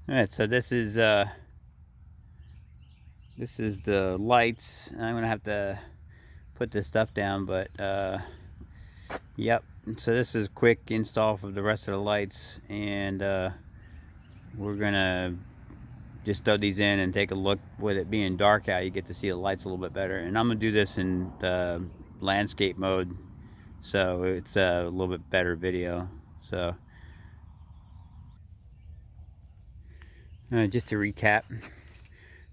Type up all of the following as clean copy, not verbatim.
All right, so this is the lights. I'm gonna have to put this stuff down, but yep. So this is quick install for the rest of the lights, and we're gonna just throw these in and take a look. With it being dark out, you get to see the lights a little bit better. And I'm gonna do this in the landscape mode, so it's a little bit better video. So just to recap,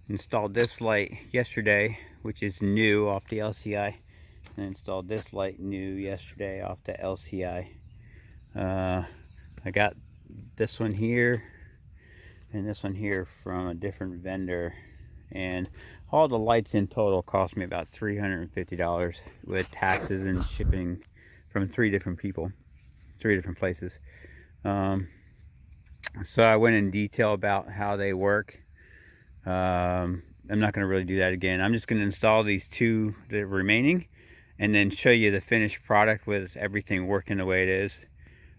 installed this light yesterday, which is new off the LCI. I installed this light new yesterday off the LCI. I got this one here and this one here from a different vendor, and all the lights in total cost me about $350 with taxes and shipping from 3 different people, 3 different places. So I went in detail about how they work. I'm not going to really do that again. I'm just going to install these 2 the remaining, and then show you the finished product with everything working the way it is.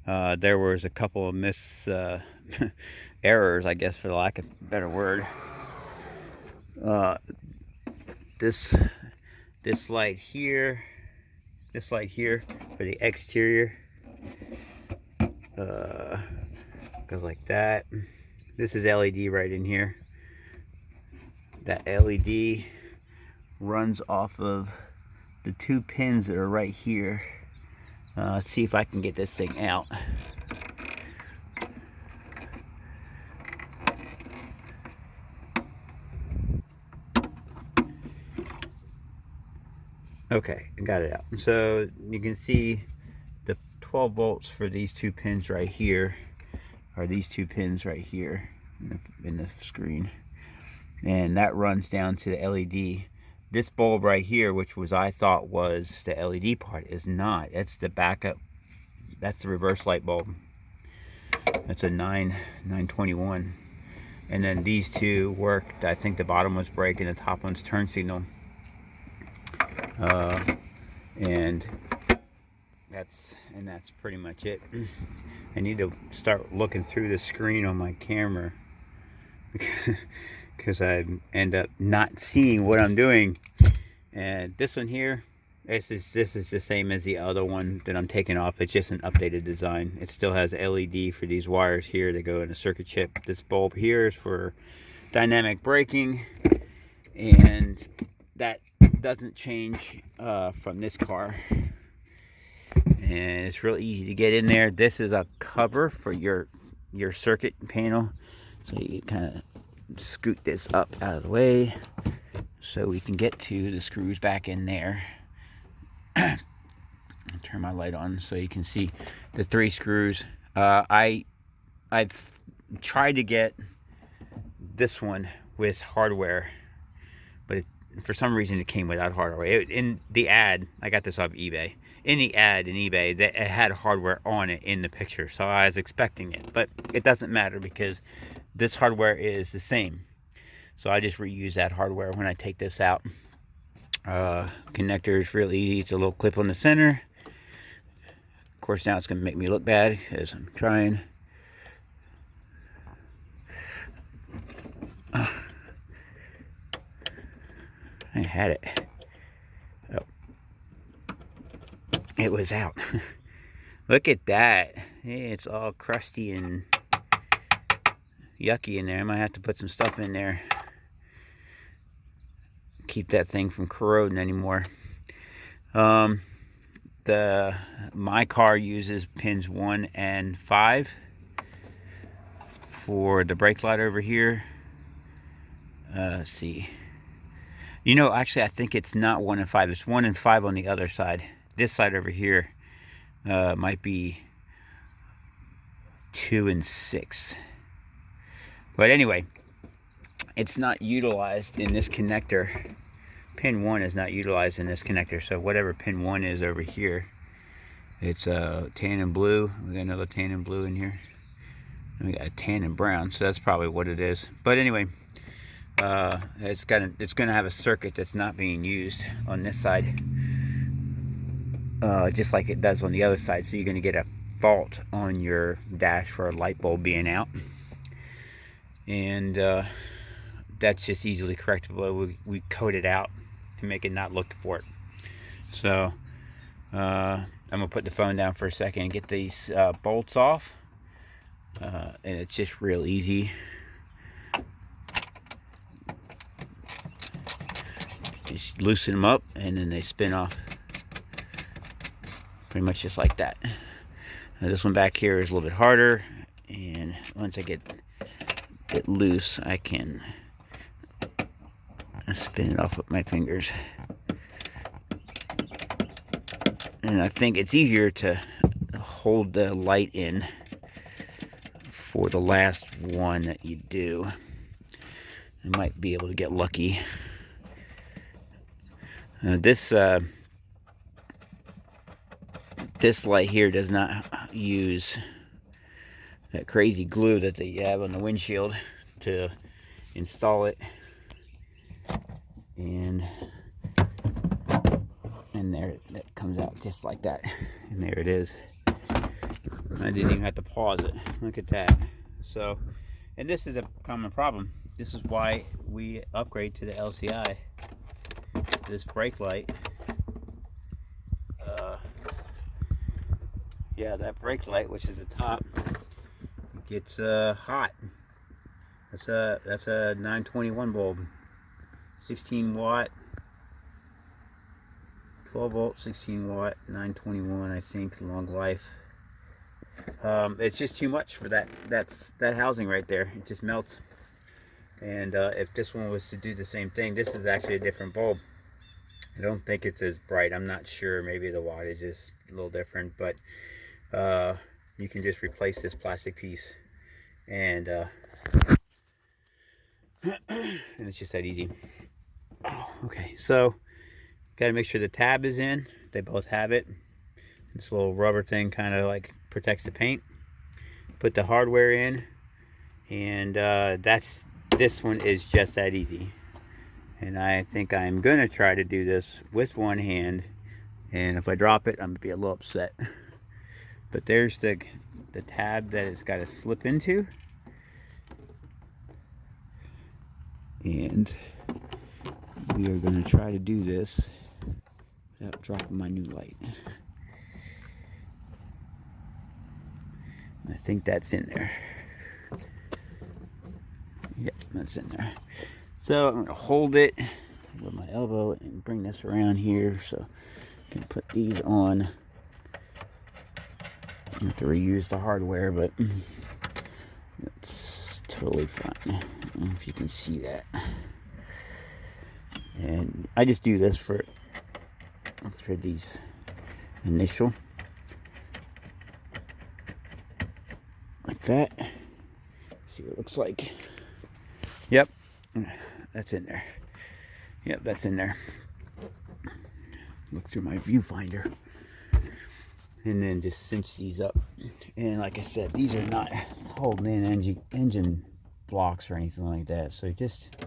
There was a couple of errors, I guess, for the lack of a better word. This light here, for the exterior, goes like that. This is LED right in here. That LED runs off of the 2 pins that are right here. Let's see if I can get this thing out. Okay, I got it out. So you can see the 12 volts for these 2 pins right here are these 2 pins right here in the screen, and that runs down to the LED. This bulb right here, which was I thought was the LED part, is not. It's the backup. That's the reverse light bulb. That's a 921. And then these 2 worked. I think the bottom one's break and the top one's turn signal. And that's pretty much it. I need to start looking through the screen on my camera because I end up not seeing what I'm doing. And this one here, this is the same as the other one that I'm taking off. It's just an updated design. It still has LED for these wires here that go in a circuit chip. This bulb here is for dynamic braking, and that doesn't change from this car. And it's real easy to get in there. This is a cover for your circuit panel, so you kind of scoot this up out of the way so we can get to the screws back in there. Turn my light on so you can see the 3 screws. I've tried to get this one with hardware, but for some reason it came without hardware. In the ad, I got this off eBay. In the ad in eBay, it had hardware on it in the picture, so I was expecting it, but it doesn't matter because this hardware is the same. So I just reuse that hardware when I take this out. Connector is real easy. It's a little clip on the center. Of course, now it's going to make me look bad because I'm trying. I had it. Oh, it was out. Look at that. It's all crusty and yucky in there. I might have to put some stuff in there. Keep that thing from corroding anymore. My car uses pins 1 and 5 for the brake light over here. Let's see. You know, actually, I think it's not 1 and 5. It's 1 and 5 on the other side. This side over here might be 2 and 6. But anyway, it's not utilized in this connector. Pin 1 is not utilized in this connector. So whatever pin 1 is over here, it's tan and blue. We got another tan and blue in here. And we got a tan and brown. So that's probably what it is. But anyway, it's gonna have a circuit that's not being used on this side, just like it does on the other side. So you're gonna get a fault on your dash for a light bulb being out. and that's just easily correctable. We code it out to make it not look for it. So I'm gonna put the phone down for a second and get these bolts off, and it's just real easy. Just loosen them up and then they spin off, pretty much just like that. Now this one back here is a little bit harder, and once I get it loose, I can spin it off with my fingers. And I think it's easier to hold the light in for the last one that you do. I might be able to get lucky. This light here does not use that crazy glue that they have on the windshield to install it. And there, that comes out just like that. And there it is. I didn't even have to pause it. Look at that. So, and this is a common problem. This is why we upgrade to the LCI. This brake light, yeah, that brake light, which is the top, gets hot. That's a 921 bulb, 16 watt, 12 volt, 16 watt, 921, I think, long life. It's just too much for that housing right there. It just melts. And if this one was to do the same thing, this is actually a different bulb. I don't think it's as bright. I'm not sure. Maybe the wattage is a little different, but you can just replace this plastic piece, and it's just that easy. Oh, okay, so got to make sure the tab is in. They both have it. This little rubber thing kind of like protects the paint. Put the hardware in, and this one is just that easy. And I think I'm gonna try to do this with one hand, and if I drop it, I'm gonna be a little upset. But there's the tab that it's got to slip into, and we are gonna try to do this without dropping my new light. I think that's in there. Yep, that's in there. So I'm going to hold it with my elbow and bring this around here so I can put these on. I have to reuse the hardware, but it's totally fine. I don't know if you can see that. And I just do this for these initial. Like that. See what it looks like. Yep. That's in there. Yep, that's in there. Look through my viewfinder. And then just cinch these up. And like I said, these are not holding in engine blocks or anything like that. So just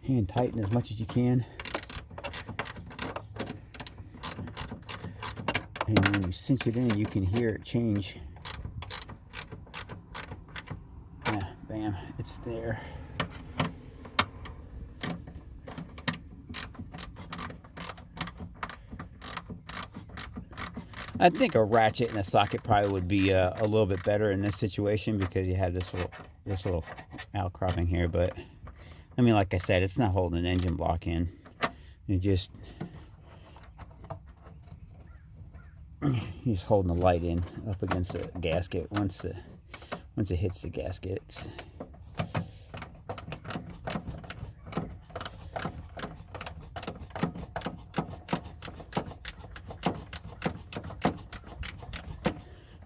hand tighten as much as you can. And when you cinch it in, you can hear it change. Yeah, bam, it's there. I think a ratchet and a socket probably would be a little bit better in this situation because you have this little outcropping here. But I mean, like I said, it's not holding an engine block in. You're just holding the light in up against the gasket. Once it hits the gasket, it's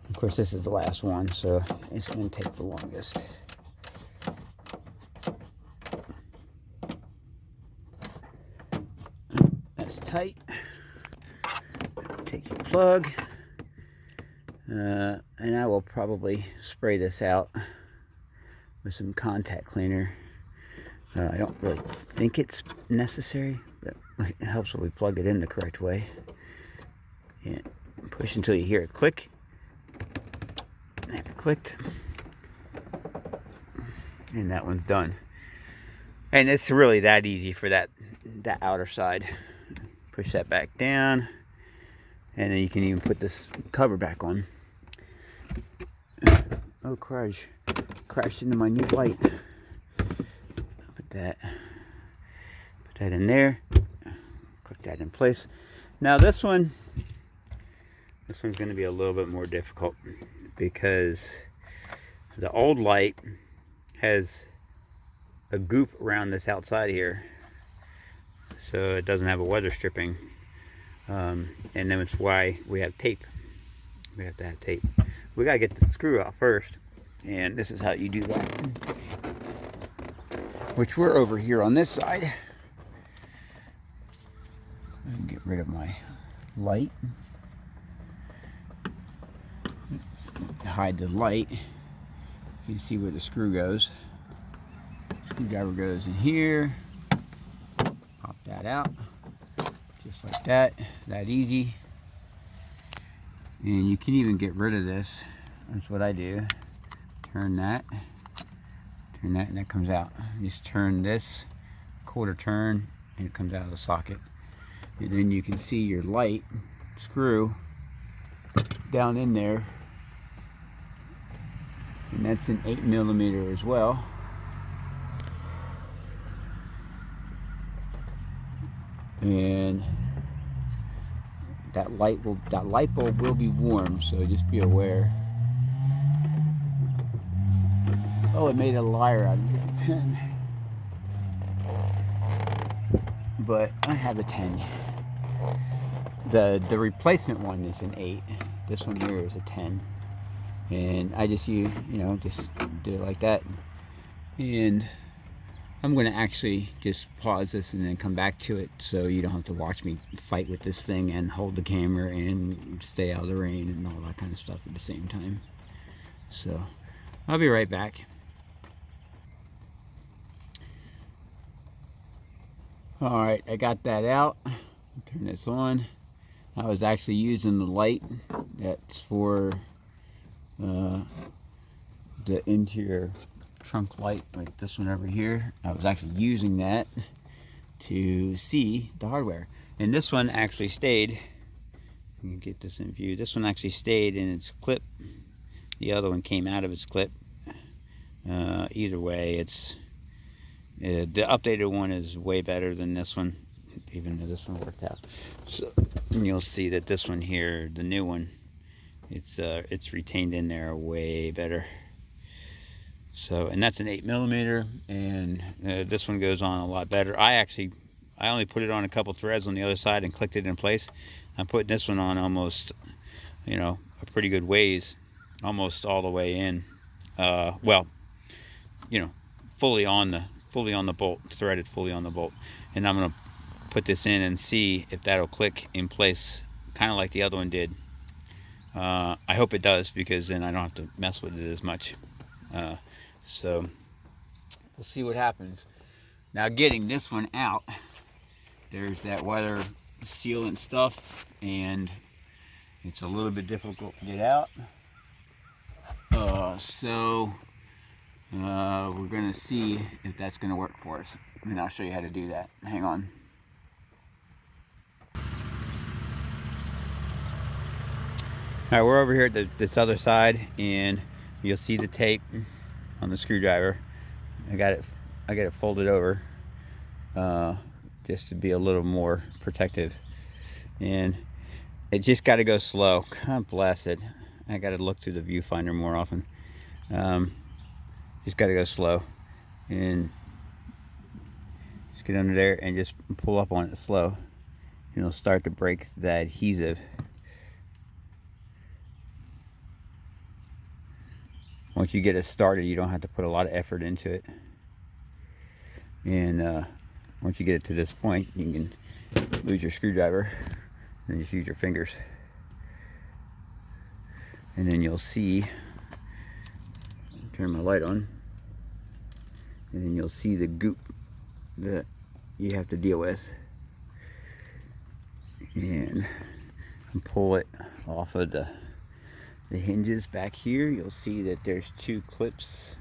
of course, this is the last one, so it's going to take the longest. That's tight. Take your plug. And I will probably spray this out with some contact cleaner. I don't really think it's necessary, but it helps when we plug it in the correct way. And push until you hear it click. And it clicked. And that one's done. And it's really that easy for that outer side. Push that back down. And then you can even put this cover back on. Oh, crashed into my new light. Put that in there. Click that in place. Now this one's going to be a little bit more difficult because the old light has a goop around this outside here, so it doesn't have a weather stripping, and then it's why we have tape. We have to have tape. We gotta get the screw out first, and this is how you do that, which we're over here on this side. Get rid of my light, hide the light. You can see where the screw goes. Screwdriver goes in here. Pop that out, just like that. That easy. And you can even get rid of this. That's what I do. Turn that, and that comes out. Just turn this quarter turn, and it comes out of the socket. And then you can see your light screw down in there. And that's an 8mm as well. And that light bulb will be warm, so just be aware. Oh, it made a liar out of me. It's a 10. But I have a 10. The replacement one is an 8. This one here is a 10. And I just use, just do it like that. And I'm going to actually just pause this and then come back to it, so you don't have to watch me fight with this thing and hold the camera and stay out of the rain and all that kind of stuff at the same time. So I'll be right back. Alright, I got that out. Turn this on. I was actually using the light that's for the interior trunk light, like this one over here. I was actually using that to see the hardware, and this one actually stayed. You can get this in view. This one actually stayed in its clip. The other one came out of its clip. Either way, it's the updated one is way better than this one, even though this one worked out. So and you'll see that this one here, the new one, it's retained in there way better. So, and that's an 8mm, and this one goes on a lot better. I only put it on a couple threads on the other side and clicked it in place. I'm putting this one on almost, a pretty good ways, almost all the way in. Well, fully on the bolt, threaded fully on the bolt. And I'm gonna put this in and see if that'll click in place, kind of like the other one did. I hope it does, because then I don't have to mess with it as much. So we'll see what happens. Now, getting this one out, there's that weather sealant stuff, and it's a little bit difficult to get out. So we're gonna see if that's gonna work for us, and I'll show you how to do that. Hang on. All right, we're over here at this other side, and you'll see the tape on the screwdriver. I got it folded over just to be a little more protective, and it just got to go slow. God bless it. I got to look through the viewfinder more often. Just got to go slow, and just get under there and just pull up on it slow. And it'll start to break the adhesive. Once you get it started, you don't have to put a lot of effort into it. And once you get it to this point, you can lose your screwdriver and just use your fingers. And then you'll see, turn my light on, and then you'll see the goop that you have to deal with. And pull it off of the the hinges back here, you'll see that there's 2 clips.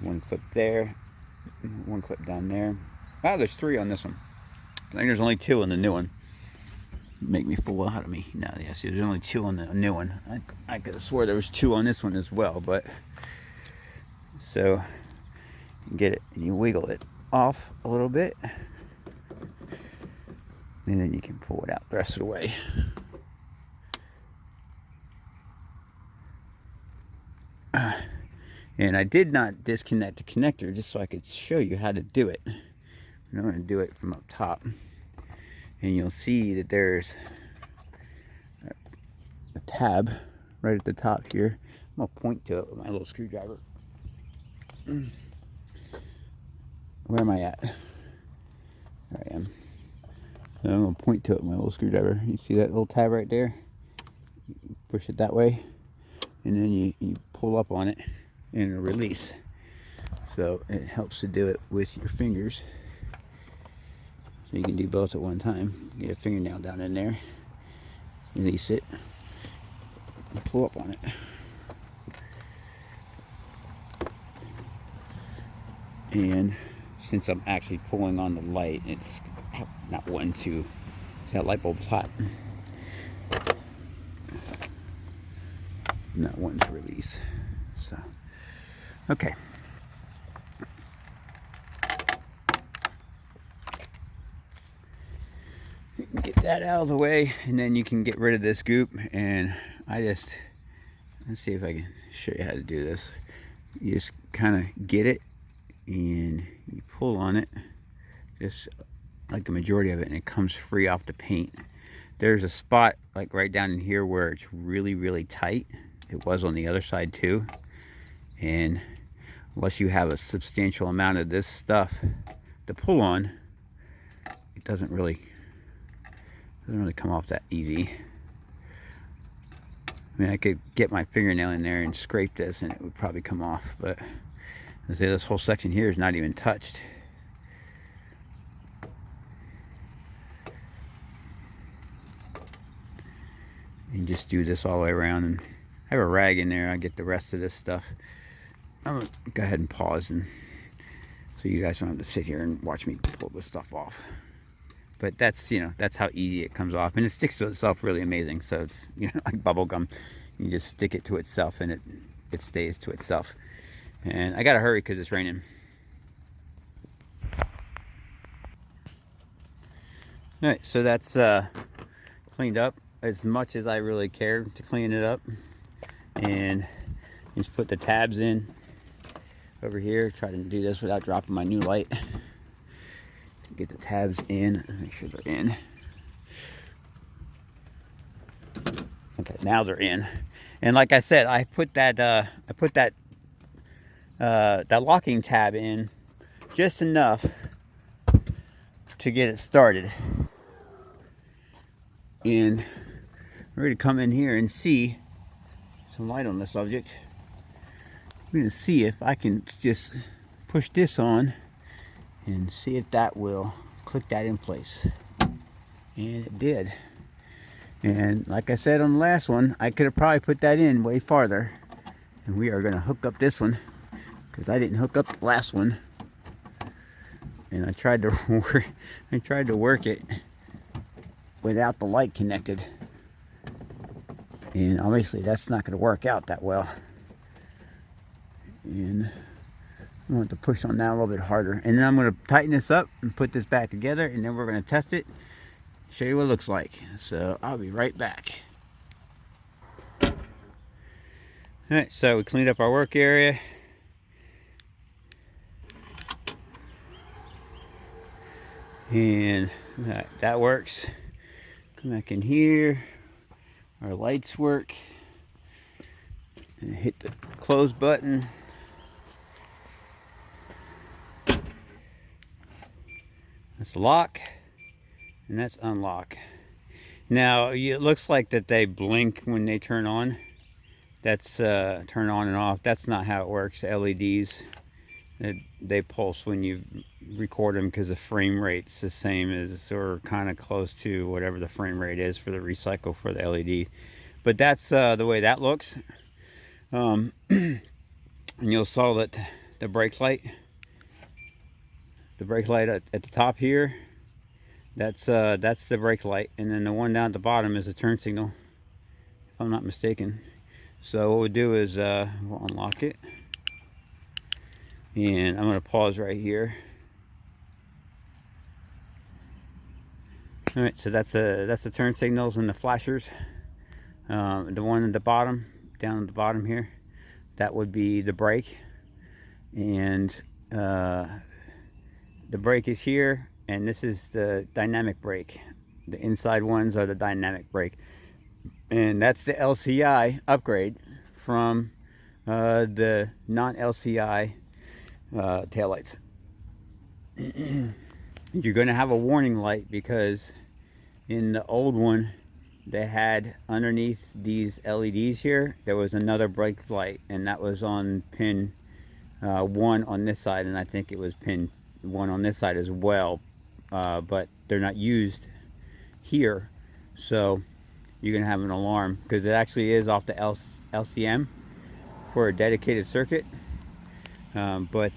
One clip there, one clip down there. Oh, there's 3 on this one. I think there's only 2 on the new one. Make me fool out of me. No, yeah, see, there's only 2 on the new one. I could have swore there was 2 on this one as well, but so you get it and you wiggle it off a little bit, and then you can pull it out the rest of the way. And I did not disconnect the connector just so I could show you how to do it. I'm going to do it from up top, and you'll see that there's a tab right at the top here. I'm going to point to it with my little screwdriver. Where am I at? There I am. So I'm going to point to it with my little screwdriver. You see that little tab right there? You push it that way, and then you pull up on it and it'll release. So it helps to do it with your fingers. So you can do both at one time. Get a fingernail down in there, release it, and pull up on it. And since I'm actually pulling on the light, it's not wanting to, that light bulb's hot. Not wanting to release. So, okay. Get that out of the way, and then you can get rid of this goop. And let's see if I can show you how to do this. You just kind of get it and you pull on it, just like the majority of it, and it comes free off the paint. There's a spot like right down in here where it's really, really tight. It was on the other side too. And unless you have a substantial amount of this stuff to pull on, it doesn't really come off that easy. I mean, I could get my fingernail in there and scrape this and it would probably come off, but this whole section here is not even touched. And just do this all the way around, and I have a rag in there. I get the rest of this stuff. I'm gonna go ahead and pause, and so you guys don't have to sit here and watch me pull this stuff off. But that's, that's how easy it comes off, and it sticks to itself really amazing. So it's, like bubble gum. You just stick it to itself, and it stays to itself. And I gotta hurry because it's raining. All right, so that's cleaned up as much as I really care to clean it up. And just put the tabs in over here. Try to do this without dropping my new light. Get the tabs in, make sure they're in. Okay, now they're in. And like I said, I put that locking tab in just enough to get it started. And I'm ready to come in here and see some light on the subject. I'm going to see if I can just push this on and see if that will click that in place. And it did. And like I said on the last one, I could have probably put that in way farther. And we are going to hook up this one because I didn't hook up the last one. And I tried to work it without the light connected. And obviously that's not going to work out that well. And I want to push on that a little bit harder. And then I'm going to tighten this up and put this back together, and then we're going to test it, show you what it looks like. So I'll be right back. Alright, so we cleaned up our work area. And that works. Come back in here. Our lights work. And hit the close button. That's lock, and that's unlock. Now it looks like that they blink when they turn on. That's turn on and off. That's not how it works. LEDs, they pulse when you record them because the frame rate's the same as, or kind of close to whatever the frame rate is for the recycle for the LED. But that's the way that looks. And you'll saw that the brake light at the top here, that's the brake light, and then the one down at the bottom is the turn signal, if I'm not mistaken. So what we'll do is we'll unlock it, and I'm going to pause right here. All right, so that's the turn signals and the flashers. The one at the bottom, down at the bottom here, that would be the brake, and the brake is here, and this is the dynamic brake. The inside ones are the dynamic brake, and that's the LCI upgrade from the non-LCI taillights. You're going to have a warning light because in the old one they had underneath these LEDs here, there was another brake light, and that was on pin 1 on this side, and I think it was pin 1 on this side as well, but they're not used here, so you're gonna have an alarm because it actually is off the LCM for a dedicated circuit, but